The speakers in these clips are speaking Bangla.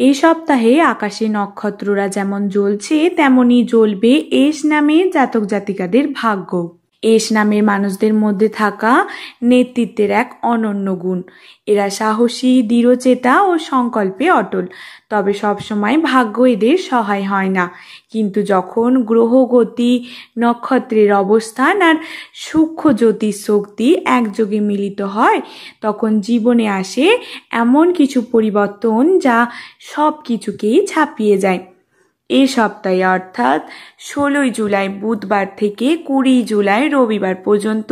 এই সপ্তাহে আকাশে নক্ষত্ররা যেমন জ্বলছে তেমনি জ্বলবে এস নামের জাতক জাতিকাদের ভাগ্য। এস নামের মানুষদের মধ্যে থাকা নেতৃত্বের এক অনন্য গুণ। এরা সাহসী, দৃঢ়চেতা ও সংকল্পে অটল। তবে সবসময় ভাগ্য এদের সহায় হয় না। কিন্তু যখন গ্রহ গতি, নক্ষত্রের অবস্থান আর সূক্ষ্ম জ্যোতিষ শক্তি একযোগে মিলিত হয়, তখন জীবনে আসে এমন কিছু পরিবর্তন যা সব কিছুকেই ছাপিয়ে যায়। এই সপ্তাহে অর্থাৎ 16 জুলাই বুধবার থেকে 20 জুলাই রবিবার পর্যন্ত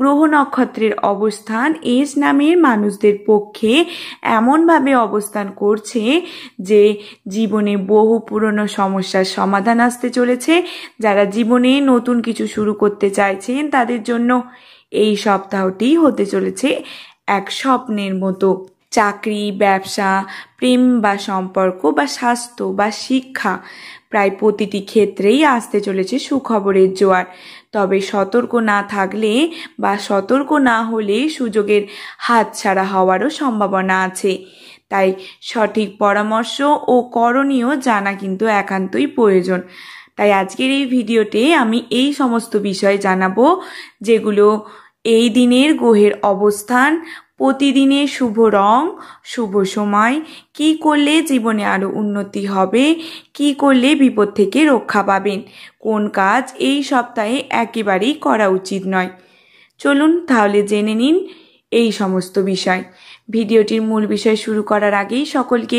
গ্রহ নক্ষত্রের অবস্থান এস নামের মানুষদের পক্ষে এমনভাবে অবস্থান করছে যে জীবনে বহু পুরনো সমস্যার সমাধান আসতে চলেছে। যারা জীবনে নতুন কিছু শুরু করতে চাইছেন তাদের জন্য এই সপ্তাহটি হতে চলেছে এক স্বপ্নের মতো। চাকরি, ব্যবসা, প্রেম বা সম্পর্ক বা স্বাস্থ্য বা শিক্ষা, প্রায় প্রতিটি ক্ষেত্রেই আসতে চলেছে সুখবরের জোয়ার। তবে সতর্ক না থাকলে বা সতর্ক না হলে সুযোগের হাতছাড়া হওয়ারও সম্ভাবনা আছে। তাই সঠিক পরামর্শ ও করণীয় জানা কিন্তু একান্তই প্রয়োজন। তাই আজকের এই ভিডিওতে আমি এই সমস্ত বিষয় জানাবো যেগুলো এই দিনের গ্রহের অবস্থান, প্রতিদিনের শুভ রং, শুভ সময়, কি করলে জীবনে আরো উন্নতি হবে, কি করলে বিপদ থেকে রক্ষা পাবেন, কোন কাজ এই সপ্তাহে একেবারেই করা উচিত নয়। চলুন তাহলে জেনে নিন এই সমস্ত বিষয়। ভিডিওটির মূল বিষয় শুরু করার আগেই সকলকে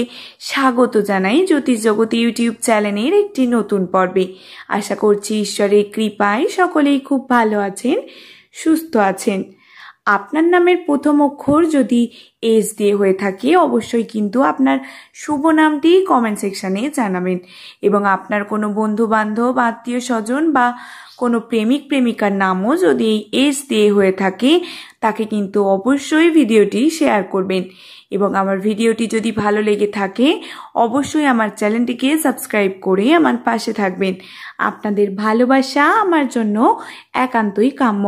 স্বাগত জানাই জ্যোতিষ জগৎ ইউটিউব চ্যানেলের একটি নতুন পর্বে। আশা করছি ঈশ্বরের কৃপায় সকলেই খুব ভালো আছেন, সুস্থ আছেন। আপনার নামের প্রথম অক্ষর যদি এস দিয়ে হয়ে থাকে অবশ্যই কিন্তু আপনার শুভ নামটি কমেন্ট সেকশানে জানাবেন। এবং আপনার কোনো বন্ধু বান্ধব, আত্মীয় স্বজন বা কোনো প্রেমিক প্রেমিকার নামও যদি এস দিয়ে হয়ে থাকে তাকে কিন্তু অবশ্যই ভিডিওটি শেয়ার করবেন। এবং আমার ভিডিওটি যদি ভালো লেগে থাকে অবশ্যই আমার চ্যানেলটিকে সাবস্ক্রাইব করে আমার পাশে থাকবেন। আপনাদের ভালোবাসা আমার জন্য একান্তই কাম্য।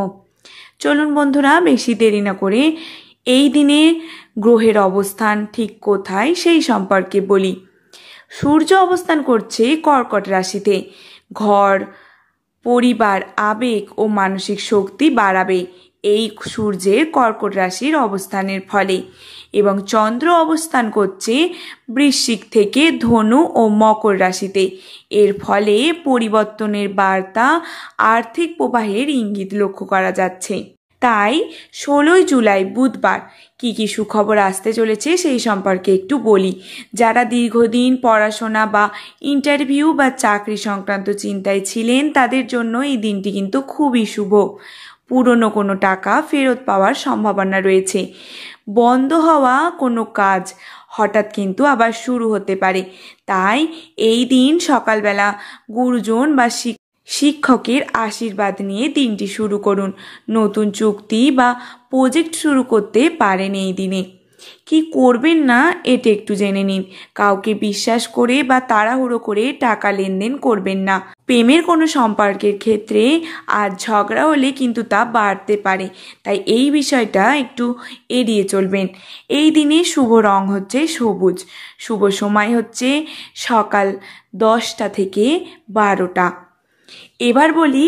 চলুন বন্ধুরা, বেশি দেরি না করে এই দিনে গ্রহের অবস্থান ঠিক কোথায় সেই সম্পর্কে বলি। সূর্য অবস্থান করছে কর্কট রাশিতে। ঘর, পরিবার, আবেগ ও মানসিক শক্তি বাড়াবে এই সূর্যের কর্কট রাশির অবস্থানের ফলে। এবং চন্দ্র অবস্থান করছে বৃশ্চিক থেকে ধনু ও মকর রাশিতে। এর ফলে পরিবর্তনের বার্তা, আর্থিক প্রবাহের ইঙ্গিত লক্ষ্য করা যাচ্ছে। তাই 16 জুলাই বুধবার কি কি সুখবর আসতে চলেছে সেই সম্পর্কে একটু বলি। যারা দীর্ঘদিন পড়াশোনা বা ইন্টারভিউ বা চাকরি সংক্রান্ত চিন্তায় ছিলেন তাদের জন্য এই দিনটি কিন্তু খুবই শুভ। পুরনো কোনো টাকা ফেরত পাওয়ার সম্ভাবনা রয়েছে। বন্ধ হওয়া কোনো কাজ হঠাৎ কিন্তু আবার শুরু হতে পারে। তাই এই দিন সকালবেলা গুরুজন বা শিক্ষকের আশীর্বাদ নিয়ে দিনটি শুরু করুন। নতুন চুক্তি বা প্রজেক্ট শুরু করতে পারেন এই দিনে। কি করবেন না এটা একটু জেনে নিন। কাউকে বিশ্বাস করে বা তাড়াহুড়ো করে টাকা লেনদেন করবেন না। প্রেমের কোনো সম্পর্কের ক্ষেত্রে আর ঝগড়া হলে কিন্তু তা বাড়তে পারে, তাই এই বিষয়টা একটু এড়িয়ে চলবেন। এই দিনে শুভ রং হচ্ছে সবুজ। শুভ সময় হচ্ছে সকাল 10টা থেকে 12টা। এবার বলি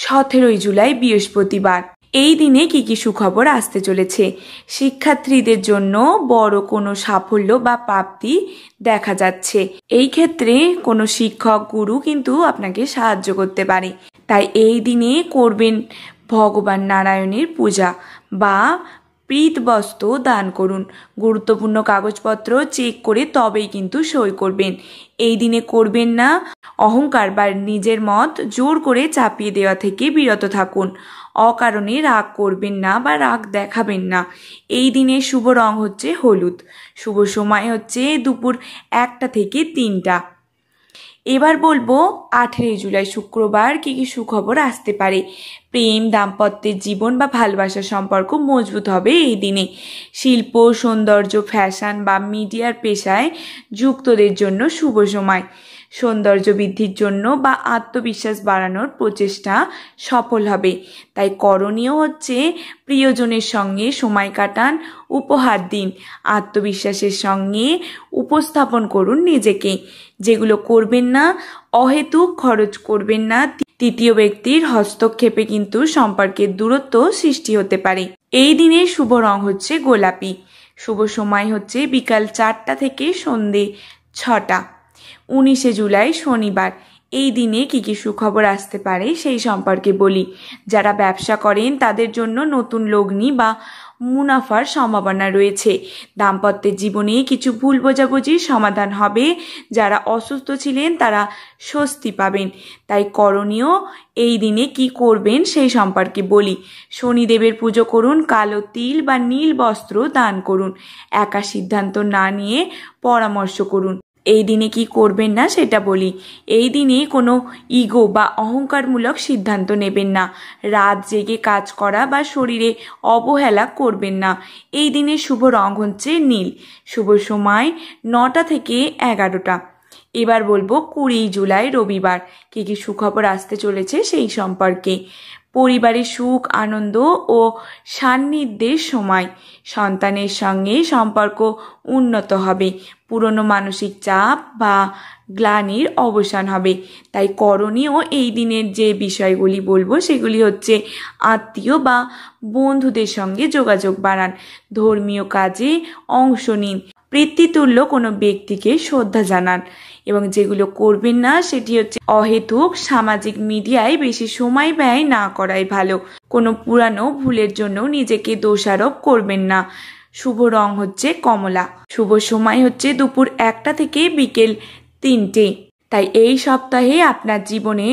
17 জুলাই বৃহস্পতিবার এই দিনে কি কি সুখবর আসতে চলেছে। শিক্ষার্থীদের জন্য বড় কোনো সাফল্য বা প্রাপ্তি দেখা যাচ্ছে। এই ক্ষেত্রে কোনো শিক্ষক, গুরু কিন্তু আপনাকে সাহায্য করতে পারে। তাই এই দিনে করবেন ভগবান নারায়ণের পূজা বা প্রীত বস্ত্র দান করুন। গুরুত্বপূর্ণ কাগজপত্র চেক করে তবেই কিন্তু সই করবেন। এই দিনে করবেন না অহংকার বা নিজের মত জোর করে চাপিয়ে দেওয়া থেকে বিরত থাকুন। অকারণে রাগ করবেন না বা রাগ দেখাবেন না। এই দিনে শুভ রং হচ্ছে হলুদ। শুভ সময় হচ্ছে দুপুর 1টা থেকে 3টা। এবার বলবো 18 জুলাই শুক্রবার কি কি সুখবর আসতে পারে। প্রেম, দাম্পত্যের জীবন বা ভালোবাসার সম্পর্ক মজবুত হবে এই দিনে। শিল্প, সৌন্দর্য, ফ্যাশন বা মিডিয়ার পেশায় যুক্তদের জন্য শুভ সময়। সৌন্দর্য বৃদ্ধির জন্য বা আত্মবিশ্বাস বাড়ানোর প্রচেষ্টা সফল হবে। তাই করণীয় হচ্ছে প্রিয়জনের সঙ্গে সময় কাটান, উপহার দিন, আত্মবিশ্বাসের সঙ্গে উপস্থাপন করুন নিজেকে। যেগুলো করবেন না, অহেতুক খরচ করবেন না। তৃতীয় ব্যক্তির হস্তক্ষেপে কিন্তু সম্পর্কের দূরত্ব সৃষ্টি হতে পারে। এই দিনের শুভ রং হচ্ছে গোলাপি। শুভ সময় হচ্ছে বিকাল 4টা থেকে সন্ধে 6টা। 19শে জুলাই শনিবার। এই দিনে কি কি সুখবর আসতে পারে সেই সম্পর্কে বলি। যারা ব্যবসা করেন তাদের জন্য নতুন লগ্নি বা মুনাফার সম্ভাবনা রয়েছে। দাম্পত্যের জীবনে কিছু ভুল বোঝাবুঝির সমাধান হবে। যারা অসুস্থ ছিলেন তারা স্বস্তি পাবেন। তাই করণীয় এই দিনে কি করবেন সেই সম্পর্কে বলি। শনিদেবের পুজো করুন, কালো তিল বা নীল বস্ত্র দান করুন। একা সিদ্ধান্ত না নিয়ে পরামর্শ করুন। এই দিনে কি করবেন না সেটা বলি। এই দিনে কোনো ইগো বা অহংকারমূলক সিদ্ধান্ত নেবেন না। রাত জেগে কাজ করা বা শরীরে অবহেলা করবেন না। এই দিনে শুভ রং হচ্ছে নীল। শুভ সময় 9টা থেকে 11টা। এবার বলবো 20 জুলাই রবিবার কি কি সুখবর আসতে চলেছে সেই সম্পর্কে। পরিবারের সুখ, আনন্দ ও সান্নিধ্যের সময়। সন্তানের সঙ্গে সম্পর্ক উন্নত হবে। পুরনো মানসিক চাপ বা গ্লানির অবসান হবে। তাই করণীয় এই দিনের যে বিষয়গুলি বলবো সেগুলি হচ্ছে আত্মীয় বা বন্ধুদের সঙ্গে যোগাযোগ বাড়ান, ধর্মীয় কাজে অংশ নিন, পিতৃতুল্য কোনো ব্যক্তিকে শ্রদ্ধা জানান। এবং যেগুলো করবেন না সেটি হচ্ছে অহেতুক সামাজিক মিডিয়ায় বেশি সময় ব্যয় না করাই ভালো। কোনো পুরানো ভুলের জন্য নিজেকে দোষারোপ করবেন না। শুভ রং হচ্ছে কমলা। শুভ সময় হচ্ছে দুপুর 1টা থেকে বিকেল 3টে। তাই এই সপ্তাহে আপনার জীবনে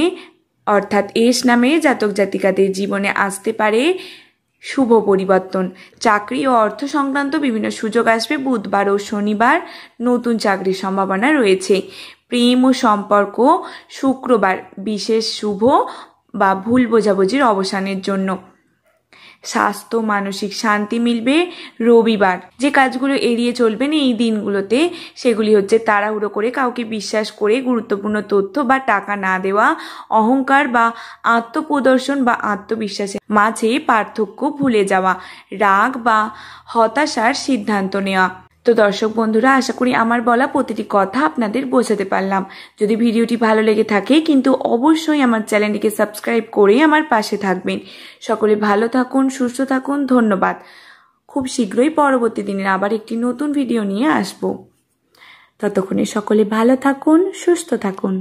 অর্থাৎ এস নামে জাতক জাতিকাদের জীবনে আসতে পারে শুভ পরিবর্তন। চাকরি ও অর্থ সংক্রান্ত বিভিন্ন সুযোগ আসবে। বুধবার ও শনিবার নতুন চাকরির সম্ভাবনা রয়েছে। প্রেম ও সম্পর্ক শুক্রবার বিশেষ শুভ বা ভুল বোঝাবুঝির অবসানের জন্য। স্বাস্থ্য মানসিক শান্তি মিলবে রবিবার। যে কাজগুলো এড়িয়ে চলবেন এই দিনগুলোতে সেগুলি হচ্ছে তাড়াহুড়ো করে কাউকে বিশ্বাস করে গুরুত্বপূর্ণ তথ্য বা টাকা না দেওয়া, অহংকার বা আত্মপ্রদর্শন বা আত্মবিশ্বাসের মাঝে পার্থক্য ভুলে যাওয়া, রাগ বা হতাশার সিদ্ধান্ত নেওয়া। তো দর্শক বন্ধুরা, আশা করি আমার বলা প্রতিটি কথা আপনাদের বোঝাতে পারলাম। যদি ভিডিওটি ভালো লেগে থাকে কিন্তু অবশ্যই আমার চ্যানেলটিকে সাবস্ক্রাইব করে আমার পাশে থাকবেন। সকলে ভালো থাকুন, সুস্থ থাকুন। ধন্যবাদ। খুব শীঘ্রই পরবর্তী দিনের আবার একটি নতুন ভিডিও নিয়ে আসব। ততক্ষণে সকলে ভালো থাকুন, সুস্থ থাকুন।